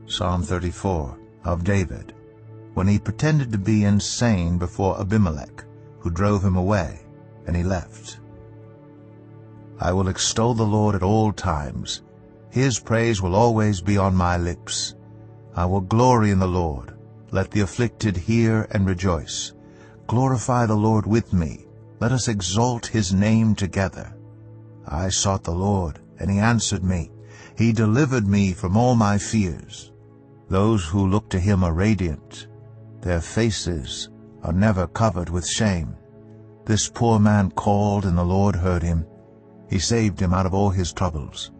Psalm 34 of David, when he pretended to be insane before Abimelech, who drove him away, and he left. I will extol the Lord at all times. His praise will always be on my lips. I will glory in the Lord. Let the afflicted hear and rejoice. Glorify the Lord with me. Let us exalt his name together. I sought the Lord, and he answered me. He delivered me from all my fears. Those who look to him are radiant. Their faces are never covered with shame. This poor man called, and the Lord heard him. He saved him out of all his troubles.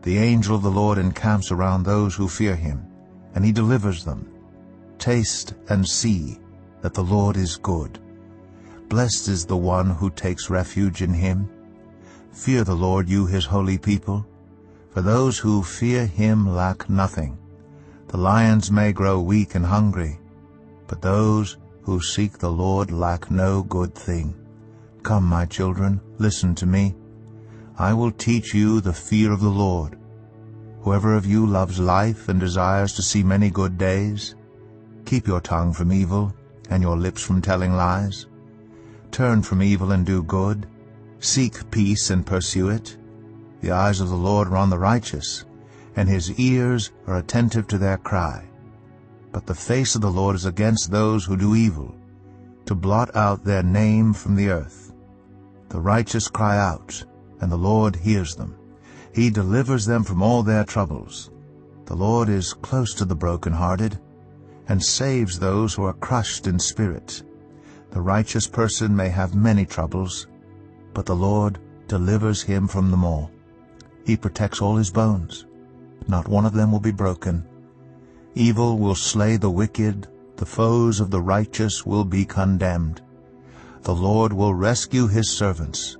The angel of the Lord encamps around those who fear him, and he delivers them. Taste and see that the Lord is good. Blessed is the one who takes refuge in him. Fear the Lord, you his holy people, for those who fear him lack nothing. The lions may grow weak and hungry, but those who seek the Lord lack no good thing. Come, my children, listen to me. I will teach you the fear of the Lord. Whoever of you loves life and desires to see many good days, keep your tongue from evil and your lips from telling lies. Turn from evil and do good. Seek peace and pursue it. The eyes of the Lord are on the righteous, and his ears are attentive to their cry. But the face of the Lord is against those who do evil, to blot out their name from the earth. The righteous cry out, and the Lord hears them. He delivers them from all their troubles. The Lord is close to the brokenhearted, and saves those who are crushed in spirit. The righteous person may have many troubles, but the Lord delivers him from them all. He protects all his bones. Not one of them will be broken. Evil will slay the wicked. The foes of the righteous will be condemned. The Lord will rescue his servants.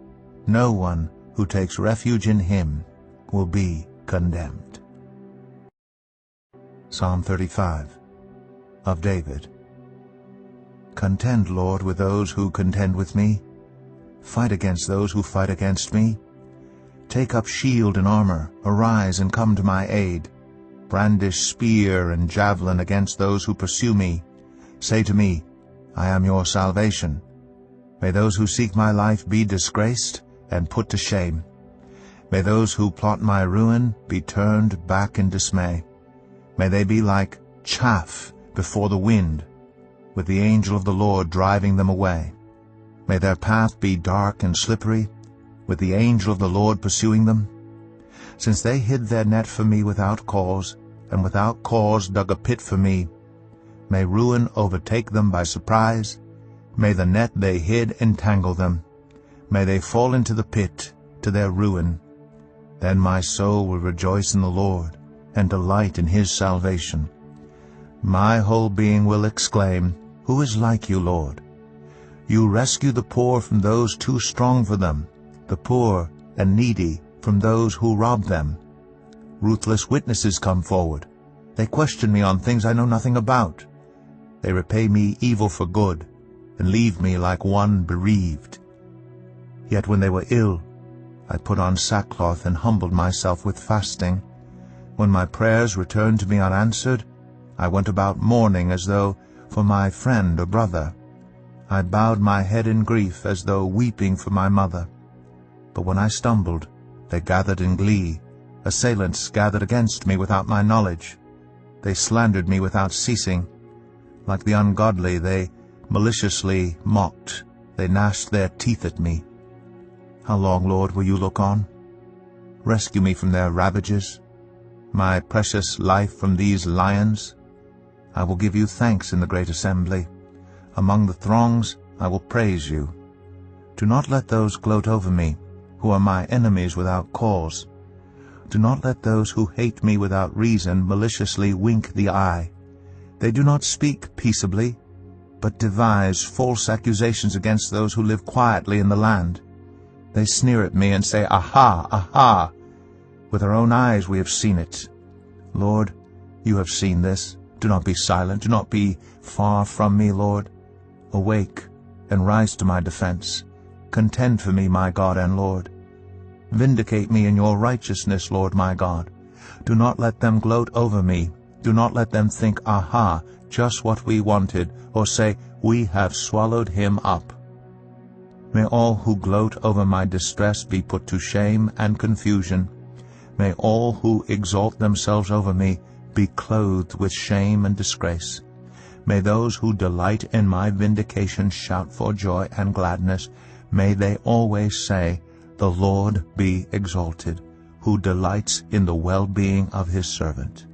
No one who takes refuge in him will be condemned. Psalm 35 of David. Contend, Lord, with those who contend with me. Fight against those who fight against me. Take up shield and armor. Arise and come to my aid. Brandish spear and javelin against those who pursue me. Say to me, I am your salvation. May those who seek my life be disgraced and put to shame. May those who plot my ruin be turned back in dismay. May they be like chaff before the wind, with the angel of the Lord driving them away. May their path be dark and slippery, with the angel of the Lord pursuing them. Since they hid their net for me without cause, and without cause dug a pit for me, may ruin overtake them by surprise. May the net they hid entangle them. May they fall into the pit, to their ruin. Then my soul will rejoice in the Lord, and delight in his salvation. My whole being will exclaim, Who is like you, Lord? You rescue the poor from those too strong for them, the poor and needy from those who rob them. Ruthless witnesses come forward. They question me on things I know nothing about. They repay me evil for good, and leave me like one bereaved. Yet when they were ill, I put on sackcloth and humbled myself with fasting. When my prayers returned to me unanswered, I went about mourning as though for my friend or brother. I bowed my head in grief as though weeping for my mother. But when I stumbled, they gathered in glee. Assailants gathered against me without my knowledge. They slandered me without ceasing. Like the ungodly, they maliciously mocked. They gnashed their teeth at me. How long, Lord, will you look on? Rescue me from their ravages, my precious life from these lions. I will give you thanks in the great assembly. Among the throngs I will praise you. Do not let those gloat over me, who are my enemies without cause. Do not let those who hate me without reason maliciously wink the eye. They do not speak peaceably, but devise false accusations against those who live quietly in the land. They sneer at me and say, Aha, aha! With our own eyes we have seen it. Lord, you have seen this. Do not be silent. Do not be far from me, Lord. Awake and rise to my defense. Contend for me, my God and Lord. Vindicate me in your righteousness, Lord my God. Do not let them gloat over me. Do not let them think, "Aha, just what we wanted," or say, "We have swallowed him up." May all who gloat over my distress be put to shame and confusion. May all who exalt themselves over me be clothed with shame and disgrace. May those who delight in my vindication shout for joy and gladness. May they always say, "The Lord be exalted, who delights in the well-being of his servant."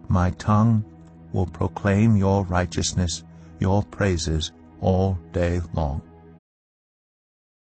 My tongue will proclaim your righteousness, your praises all day long.